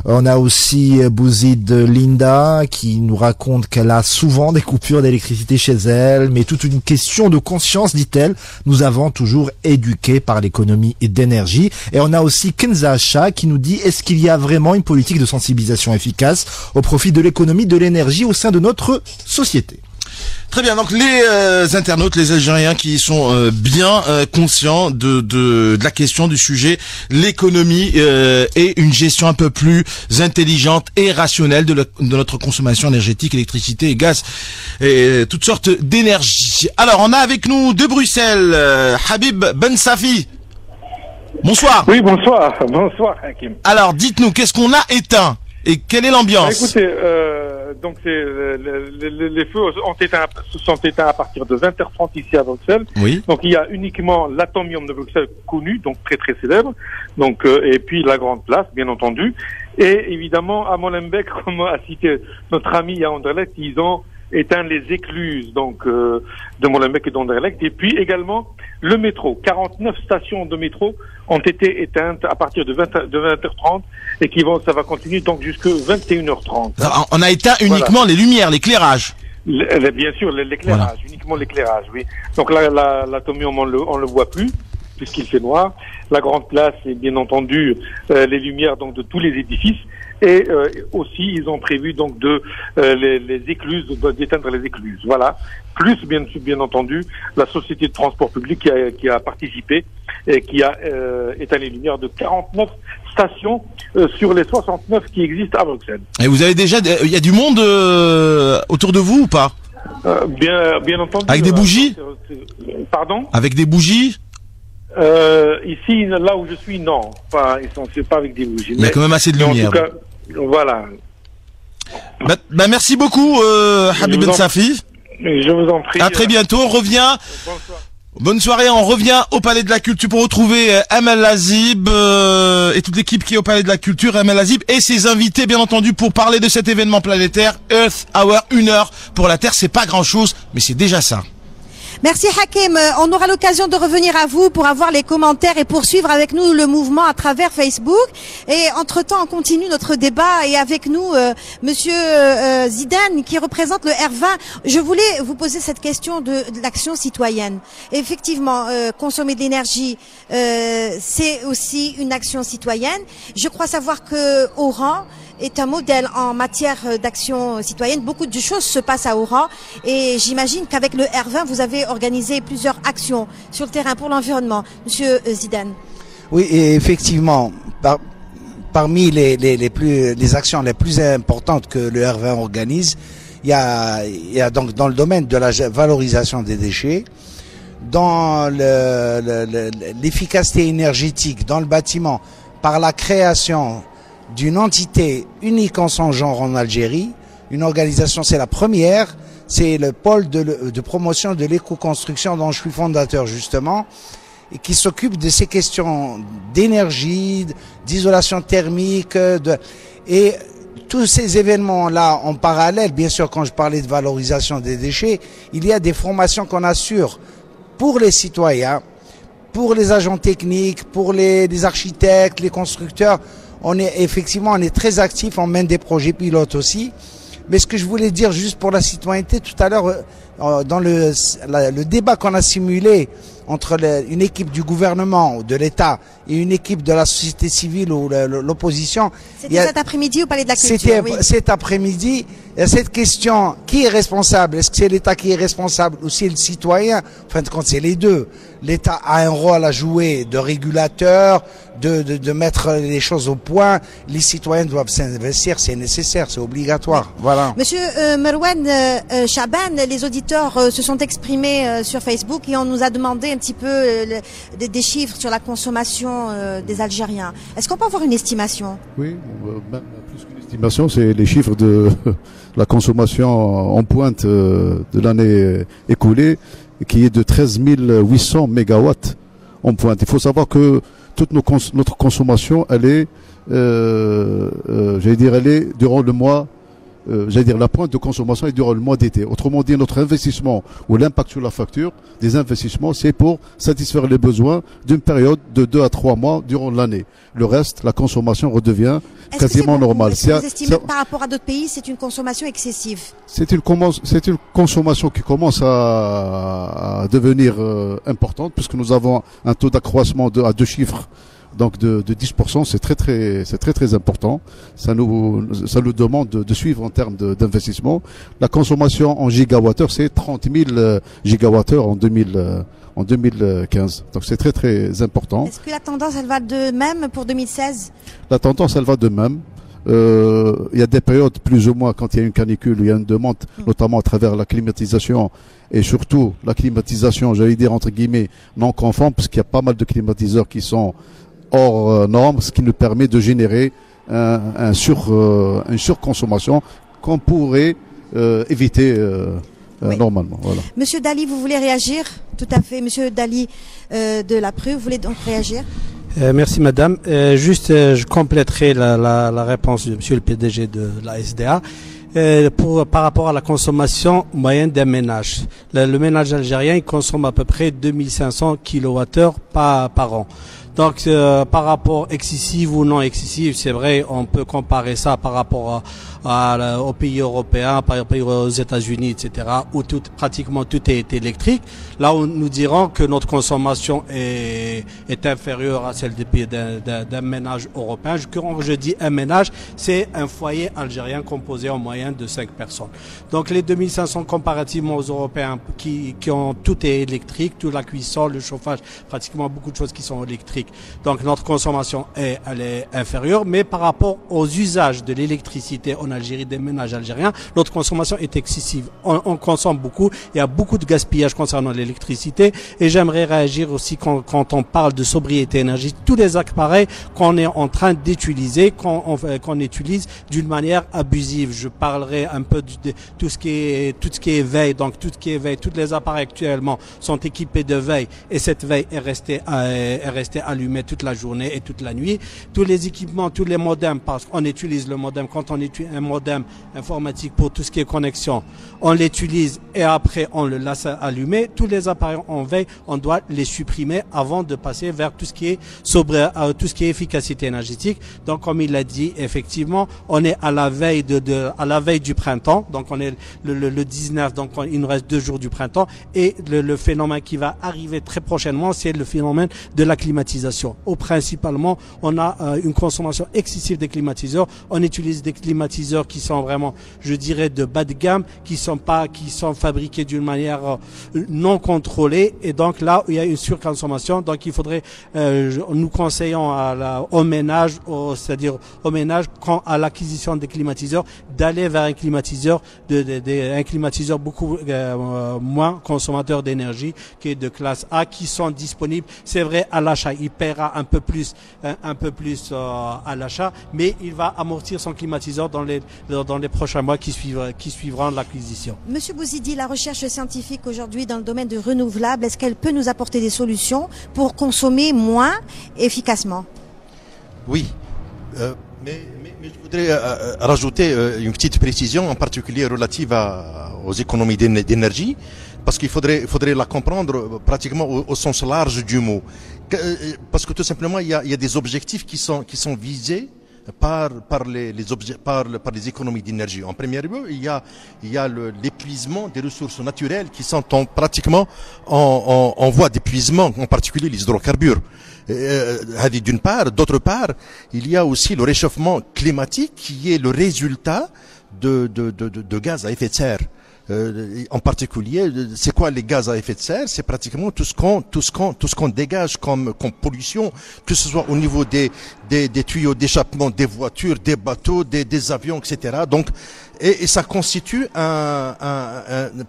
On a aussi Bouzid Linda qui nous raconte qu'elle a souvent des coupures d'électricité chez elle, mais toute une question de conscience, dit-elle. Nous avons toujours éduqué par l'économie et d'énergie. Et on a aussi Kenza Shah qui nous dit est-ce qu'il y a vraiment une politique de sensibilisation efficace au profit de l'économie de l'énergie au sein de notre société? Très bien, donc les internautes, les Algériens qui sont bien conscients de la question du sujet, l'économie et une gestion un peu plus intelligente et rationnelle de notre consommation énergétique, électricité et gaz et toutes sortes d'énergie. Alors, on a avec nous de Bruxelles, Habib Ben Safi. Bonsoir. Oui, bonsoir. Bonsoir, Hakim. Alors, dites-nous, qu'est-ce qu'on a éteint et quelle est l'ambiance? Écoutez, donc les feux se sont éteints à partir de 20h30 ici à Bruxelles. Oui. Donc il y a uniquement l'Atomium de Bruxelles connu, donc très très célèbre. Donc et puis la Grande Place, bien entendu. Et évidemment à Molenbeek, comme a cité notre ami à Anderlecht, ils ont éteint les écluses donc de Molenbeek et d'Anderlecht. Et puis également le métro. 49 stations de métro ont été éteintes à partir de 20h30 et ça va continuer donc jusqu'à 21h30. Alors, on a éteint uniquement les lumières, l'éclairage. Bien sûr, l'éclairage, uniquement l'éclairage, oui. Donc là, l'Atomium, on le voit plus, puisqu'il fait noir. La Grande Place, et bien entendu, les lumières donc de tous les édifices. Et aussi, ils ont prévu donc les écluses, d'éteindre les écluses. Voilà. Plus, bien entendu, la société de transport public qui a participé et qui a éteint les lumières de 49 stations sur les 69 qui existent à Bruxelles. Et vous avez déjà, il y a du monde autour de vous ou pas? Bien entendu. Avec des bougies? Pardon? Avec des bougies? Ici, là où je suis, non. C'est pas avec des bougies. Il y a quand même assez de lumière. En tout cas, voilà. Merci beaucoup, Habib Ben Safi. Je vous en prie. À très bientôt. On revient. Bonsoir. Bonne soirée. On revient au Palais de la Culture pour retrouver Amel Azib et toute l'équipe qui est au Palais de la Culture, Amel Azib et ses invités, bien entendu, pour parler de cet événement planétaire Earth Hour, 1 heure pour la Terre. C'est pas grand-chose, mais c'est déjà ça. Merci Hakim. On aura l'occasion de revenir à vous pour avoir les commentaires et poursuivre avec nous le mouvement à travers Facebook. Et entre-temps, on continue notre débat et avec nous, Monsieur Zidane, qui représente le R20. Je voulais vous poser cette question de l'action citoyenne. Effectivement, consommer de l'énergie, c'est aussi une action citoyenne. Je crois savoir que Oran est un modèle en matière d'action citoyenne. Beaucoup de choses se passent à Oran et j'imagine qu'avec le R20, vous avez organisé plusieurs actions sur le terrain pour l'environnement. Monsieur Zidane. Oui, et effectivement, parmi les actions les plus importantes que le R20 organise, il y a donc dans le domaine de la valorisation des déchets, dans l'efficacité énergétique dans le bâtiment, par la création d'une entité unique en son genre en Algérie, une organisation, c'est la première, c'est le pôle de promotion de l'éco-construction dont je suis fondateur justement, et qui s'occupe de ces questions d'énergie, d'isolation thermique, et tous ces événements-là en parallèle, bien sûr quand je parlais de valorisation des déchets, il y a des formations qu'on assure pour les citoyens, pour les agents techniques, pour les architectes, les constructeurs. On est très actifs, on mène des projets pilotes aussi. Mais ce que je voulais dire juste pour la citoyenneté, tout à l'heure, dans le débat qu'on a simulé entre une équipe du gouvernement ou de l'État et une équipe de la société civile ou l'opposition. C'était cet après-midi au Palais de la Culture. C'était cet après-midi. Il y a cette question, qui est responsable? Est-ce que c'est l'État qui est responsable ou c'est le citoyen? En fin de compte, c'est les deux. L'État a un rôle à jouer de régulateur, de mettre les choses au point. Les citoyens doivent s'investir, c'est nécessaire, c'est obligatoire. Voilà. Monsieur Merwan Chaban, les auditeurs se sont exprimés sur Facebook et on nous a demandé un petit peu des chiffres sur la consommation des Algériens. Est-ce qu'on peut avoir une estimation? Oui, même plus qu'une estimation, c'est les chiffres de la consommation en pointe de l'année écoulée, qui est de 13 800 mégawatts en pointe. Il faut savoir que toute notre consommation, elle est, elle est durant le mois, la pointe de consommation est durant le mois d'été. Autrement dit, notre investissement ou l'impact sur la facture des investissements, c'est pour satisfaire les besoins d'une période de 2 à 3 mois durant l'année. Le reste, la consommation redevient quasiment normale. Est-ce que vous estimez que par rapport à d'autres pays, c'est une consommation excessive? C'est une consommation qui commence à devenir importante, puisque nous avons un taux d'accroissement à 2 chiffres Donc de 10%, c'est très important. Ça nous demande de suivre en termes d'investissement. La consommation en gigawattheure, c'est 30 000 gigawattheures en 2015. Donc c'est très important. Est-ce que la tendance, elle va de même pour 2016? La tendance, elle va de même. Il y a des périodes plus ou moins quand il y a une canicule, il y a une demande, notamment à travers la climatisation et surtout la climatisation, j'allais dire entre guillemets, non conforme, parce qu'il y a pas mal de climatiseurs qui sont hors normes, ce qui nous permet de générer une surconsommation qu'on pourrait éviter normalement. Voilà. Monsieur Dali, vous voulez réagir? Tout à fait. Monsieur Dali de la PRU, vous voulez donc réagir? Merci madame. Je compléterai la réponse de monsieur le PDG de la SDA. Par rapport à la consommation moyenne d'un ménage. Le ménage algérien, il consomme à peu près 2500 kWh par an. Donc, par rapport excessif ou non excessif, c'est vrai, on peut comparer ça par rapport aux pays européens, par exemple aux États-Unis, etc., où pratiquement tout est électrique. Là où nous dirons que notre consommation est inférieure à celle d'un ménage européen. Quand je dis un ménage, c'est un foyer algérien composé en moyenne de 5 personnes. Donc, les 2500 comparativement aux Européens qui ont tout est électrique, toute la cuisson, le chauffage, pratiquement beaucoup de choses qui sont électriques. Donc notre consommation elle est inférieure, mais par rapport aux usages de l'électricité en Algérie, des ménages algériens, notre consommation est excessive. On consomme beaucoup, il y a beaucoup de gaspillage concernant l'électricité, et j'aimerais réagir aussi quand on parle de sobriété énergétique, tous les appareils qu'on est en train d'utiliser, qu'on utilise d'une manière abusive. Je parlerai un peu de tout ce qui est veille, donc tout ce qui est veille, tous les appareils actuellement sont équipés de veille, et cette veille est restée allumée toute la journée et toute la nuit. Tous les équipements, tous les modems, parce qu'on utilise le modem, quand on utilise un modem informatique pour tout ce qui est connexion, on l'utilise et après on le laisse allumer. Tous les appareils en veille, on doit les supprimer avant de passer vers tout ce qui est tout ce qui est efficacité énergétique. Donc comme il l'a dit, effectivement, on est à la veille à la veille du printemps. Donc on est le 19, donc il nous reste 2 jours du printemps, et le phénomène qui va arriver très prochainement, c'est le phénomène de la climatisation. Principalement, on a une consommation excessive des climatiseurs. On utilise des climatiseurs qui sont vraiment, je dirais, de bas de gamme, qui sont fabriqués d'une manière non contrôlée, et donc là il y a une surconsommation. Donc il faudrait, nous conseillons au ménage, c'est-à-dire au ménage, à l'acquisition des climatiseurs, d'aller vers un climatiseur beaucoup moins consommateur d'énergie, qui est de classe A, qui sont disponibles. C'est vrai, à l'achat, il paiera un peu plus à l'achat, mais il va amortir son climatiseur dans les prochains mois qui suivront l'acquisition. Monsieur Bouzidi, la recherche scientifique aujourd'hui dans le domaine du renouvelable, est-ce qu'elle peut nous apporter des solutions pour consommer moins efficacement? Oui, mais je voudrais rajouter une petite précision, en particulier relative aux économies d'énergie, parce qu'il faudrait la comprendre pratiquement au sens large du mot. Parce que tout simplement, il y a des objectifs qui sont visés par les économies d'énergie. En premier lieu, il y a l'épuisement des ressources naturelles qui sont pratiquement en voie d'épuisement, en particulier les hydrocarbures. D'une part, d'autre part, il y a aussi le réchauffement climatique qui est le résultat de gaz à effet de serre. En particulier, c'est quoi les gaz à effet de serre? C'est pratiquement tout ce qu'on dégage comme pollution, que ce soit au niveau des tuyaux d'échappement des voitures, des bateaux, des avions, etc. Donc, et ça constitue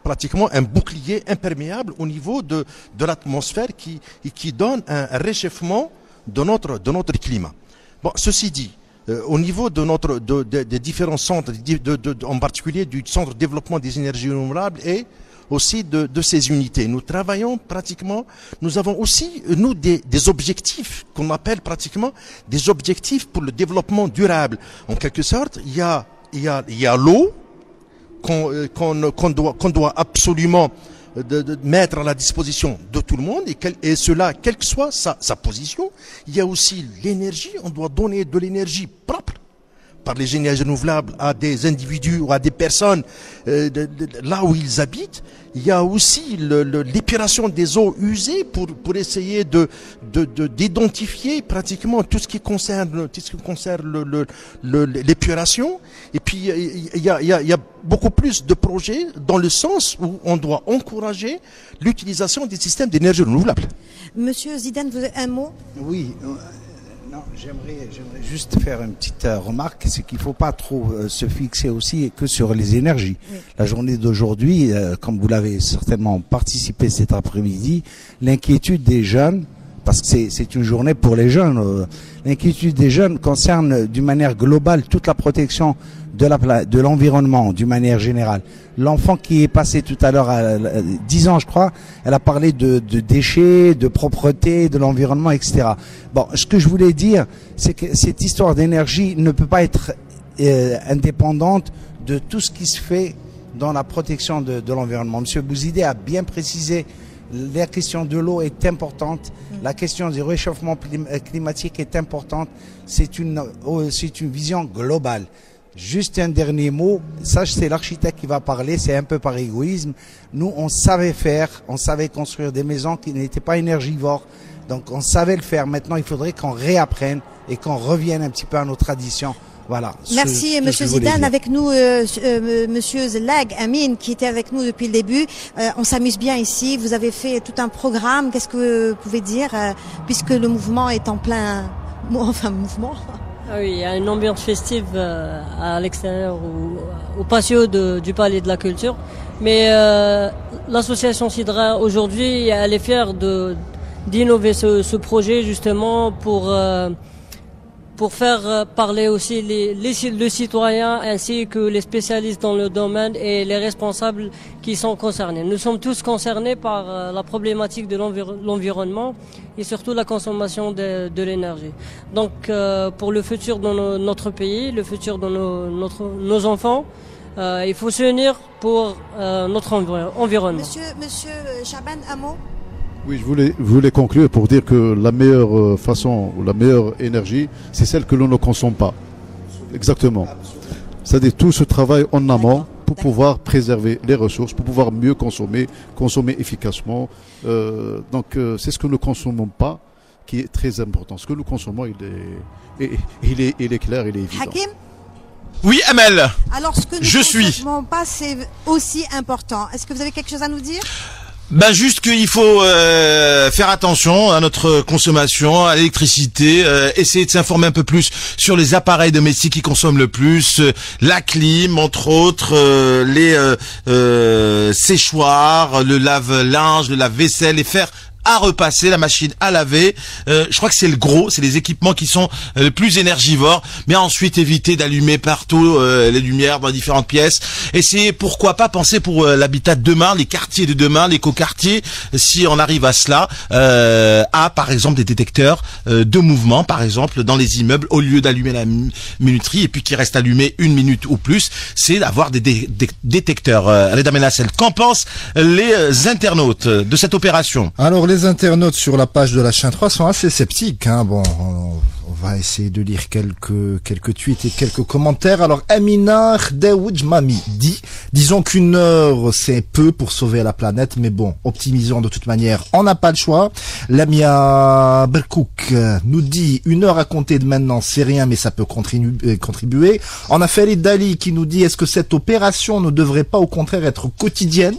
pratiquement un bouclier imperméable au niveau de l'atmosphère qui donne un réchauffement de notre climat. Bon, ceci dit, au niveau des différents centres, en particulier du centre de développement des énergies renouvelables et aussi de ces unités, nous travaillons pratiquement, nous avons aussi, nous, des objectifs qu'on appelle pratiquement des objectifs pour le développement durable. En quelque sorte, il y a l'eau qu'on doit absolument de mettre à la disposition de tout le monde, et cela, quelle que soit sa position. Il y a aussi l'énergie, on doit donner de l'énergie propre par les énergies renouvelables à des individus ou à des personnes là où ils habitent. Il y a aussi l'épuration des eaux usées pour essayer d'identifier pratiquement tout ce qui concerne l'épuration. Et puis il y a beaucoup plus de projets dans le sens où on doit encourager l'utilisation des systèmes d'énergie renouvelable. Monsieur Zidane, vous avez un mot? Oui. Non, j'aimerais juste faire une petite remarque, c'est qu'il ne faut pas trop se fixer aussi que sur les énergies. Oui. La journée d'aujourd'hui, comme vous l'avez certainement participé cet après-midi, l'inquiétude des jeunes, parce que c'est une journée pour les jeunes, l'inquiétude des jeunes concerne d'une manière globale toute la protection de l'environnement d'une manière générale. L'enfant qui est passé tout à l'heure à 10 ans, je crois, elle a parlé de déchets, de propreté, de l'environnement, etc. Bon, ce que je voulais dire, c'est que cette histoire d'énergie ne peut pas être indépendante de tout ce qui se fait dans la protection de l'environnement. Monsieur Bouzidé a bien précisé, la question de l'eau est importante, la question du réchauffement climatique est importante, c'est une vision globale. Juste un dernier mot, ça c'est l'architecte qui va parler, c'est un peu par égoïsme. Nous on savait construire des maisons qui n'étaient pas énergivores, donc on savait le faire. Maintenant il faudrait qu'on réapprenne et qu'on revienne un petit peu à nos traditions. Voilà. Merci Monsieur Zidane. Avec nous Monsieur Zelag Amin qui était avec nous depuis le début. On s'amuse bien ici. Vous avez fait tout un programme. Qu'est-ce que vous pouvez dire puisque le mouvement est en plein mouvement? Ah oui, il y a une ambiance festive à l'extérieur au patio du Palais de la Culture. Mais l'association Sidra aujourd'hui, elle est fière d'innover ce projet justement pour faire parler aussi les citoyens ainsi que les spécialistes dans le domaine et les responsables qui sont concernés. Nous sommes tous concernés par la problématique de l'environnement et surtout la consommation de l'énergie. Donc pour le futur de notre pays, le futur de nos enfants, il faut se unir pour notre environnement. Monsieur Chaban, un mot? Oui, je voulais conclure pour dire que la meilleure façon ou la meilleure énergie, c'est celle que l'on ne consomme pas. Exactement. C'est-à-dire tout ce travail en amont pour pouvoir préserver les ressources, pour pouvoir mieux consommer efficacement. Donc c'est ce que nous ne consommons pas qui est très important. Ce que nous consommons, il est clair, il est évident. Hakim? Oui, Amel. Alors ce que nous ne consommons pas, c'est aussi important. Est-ce que vous avez quelque chose à nous dire? Juste qu'il faut faire attention à notre consommation, à l'électricité, essayer de s'informer un peu plus sur les appareils domestiques qui consomment le plus, la clim, entre autres, les séchoirs, le lave-linge, le lave-vaisselle, et faire à repasser, la machine à laver. Je crois que c'est c'est les équipements qui sont les plus énergivores. Mais ensuite, éviter d'allumer partout les lumières dans différentes pièces. Essayer, pourquoi pas, penser pour l'habitat de demain, les quartiers de demain, l'éco-quartier, si on arrive à cela, à par exemple des détecteurs de mouvement, par exemple dans les immeubles, au lieu d'allumer la minuterie et puis qui reste allumé 1 minute ou plus, c'est d'avoir des détecteurs. Reda Menassel, qu'en pensent les internautes de cette opération? Alors les internautes sur la page de la chaîne 3 sont assez sceptiques. Bon, on va essayer de lire quelques tweets et quelques commentaires. Alors Amina Khdaoudjmami dit, disons qu'1 heure c'est peu pour sauver la planète, mais bon, optimisons de toute manière, on n'a pas le choix. Lamia Berkouk nous dit 1 heure à compter de maintenant, c'est rien, mais ça peut contribuer. On a Farid Dali qui nous dit, est-ce que cette opération ne devrait pas au contraire être quotidienne?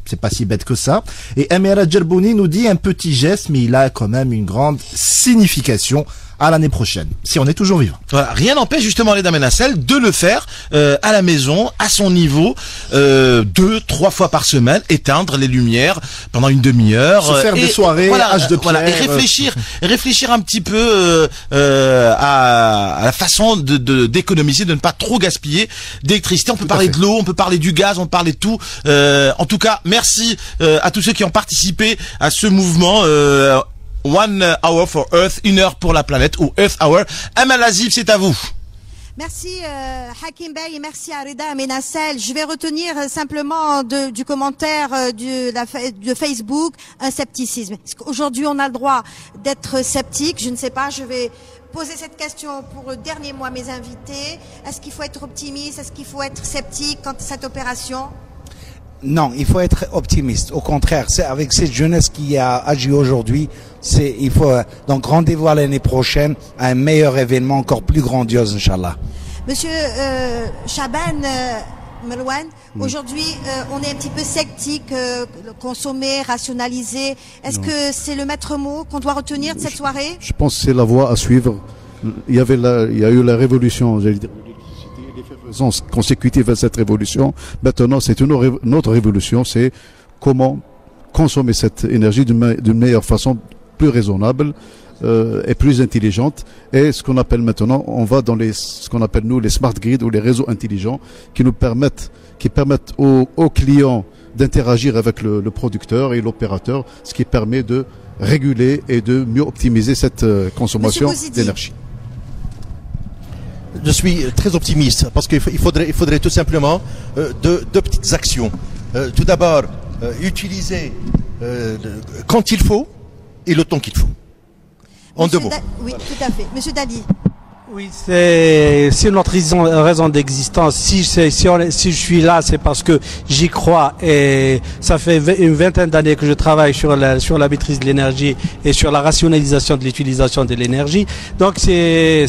C'est pas si bête que ça. Et Amira Djerbouni nous dit un petit geste, mais il a quand même une grande signification. À l'année prochaine, si on est toujours vivant. Voilà, rien n'empêche justement les Menassel de le faire à la maison, à son niveau, 2-3 fois par semaine, éteindre les lumières pendant une demi-heure. Se faire des soirées, âge de pierre. Et réfléchir un petit peu à la façon d'économiser, de ne pas trop gaspiller d'électricité. On peut parler de l'eau, on peut parler du gaz, on peut parler de tout. En tout cas, merci à tous ceux qui ont participé à ce mouvement. 1 hour for Earth, 1 heure pour la planète, ou Earth Hour. Amal Azif, c'est à vous. Merci Hakim Bey et merci à Reda Menassel. Je vais retenir simplement du commentaire de Facebook un scepticisme. Aujourd'hui, on a le droit d'être sceptique. Je ne sais pas, je vais poser cette question pour le dernier mois à mes invités. Est-ce qu'il faut être optimiste? Est-ce qu'il faut être sceptique quant à cette opération? Non, il faut être optimiste. Au contraire, c'est avec cette jeunesse qui a agi aujourd'hui, il faut donc rendez-vous à l'année prochaine à un meilleur événement encore plus grandiose, Inch'Allah. Monsieur Chaban Melouane, aujourd'hui on est un petit peu sceptique, consommer, rationaliser. Est-ce que c'est le maître mot qu'on doit retenir de cette soirée? Je pense que c'est la voie à suivre. Il y a eu la révolution, j'allais dire, l'effervescence consécutive à cette révolution. Maintenant, c'est une autre révolution, c'est comment consommer cette énergie d'une meilleure façon, plus raisonnable et plus intelligente. Et ce qu'on appelle maintenant, on va dans ce qu'on appelle nous les smart grids ou les réseaux intelligents qui permettent aux clients d'interagir avec le producteur et l'opérateur, ce qui permet de réguler et de mieux optimiser cette consommation d'énergie. Je suis très optimiste parce qu'il faudrait tout simplement deux petites actions. Tout d'abord, utiliser quand il faut et le temps qu'il faut. En deux mots. Oui, tout à fait. Monsieur Dali. Oui, c'est notre raison d'existence. Si je suis là, c'est parce que j'y crois et ça fait une vingtaine d'années que je travaille sur la maîtrise de l'énergie et sur la rationalisation de l'utilisation de l'énergie. Donc c'est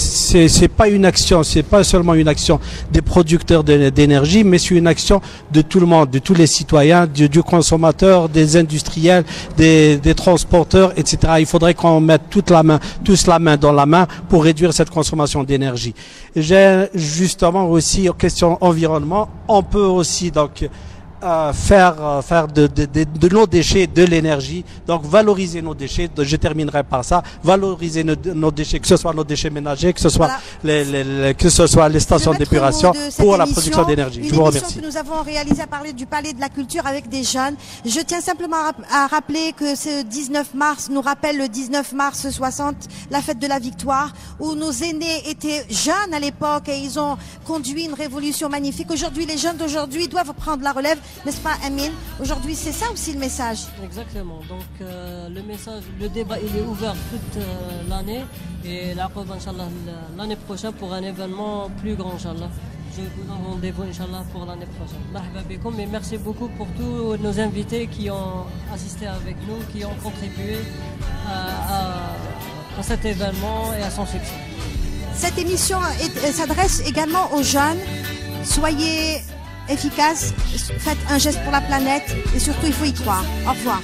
pas une action, c'est pas seulement une action des producteurs d'énergie, mais c'est une action de tout le monde, de tous les citoyens, du consommateur, des industriels, des transporteurs, etc. Il faudrait qu'on mette tous la main dans la main pour réduire cette consommation d'énergie. J'ai justement aussi en question environnement, on peut aussi donc faire de nos déchets de l'énergie, donc valoriser nos déchets. Je terminerai par ça, valoriser nos déchets, que ce soit nos déchets ménagers, que ce soit les stations d'épuration pour la production d'énergie. Je vous remercie. Que nous avons réalisé à parler du Palais de la Culture avec des jeunes. Je tiens simplement à rappeler que ce 19 mars nous rappelle le 19 mars 60, la fête de la victoire, où nos aînés étaient jeunes à l'époque et ils ont conduit une révolution magnifique. Aujourd'hui, les jeunes d'aujourd'hui doivent prendre la relève. N'est-ce pas, Amine? Aujourd'hui, c'est ça aussi le message. Exactement. Donc, le message, le débat, il est ouvert toute l'année. Et l'Aqaba, Inch'Allah, l'année prochaine pour un événement plus grand, Inch'Allah. Je vous donne rendez-vous, Inch'Allah, pour l'année prochaine. Marhaba bikoum, et merci beaucoup pour tous nos invités qui ont assisté avec nous, qui ont contribué à cet événement et à son succès. Cette émission s'adresse également aux jeunes. Soyez efficace, faites un geste pour la planète et surtout il faut y croire. Au revoir.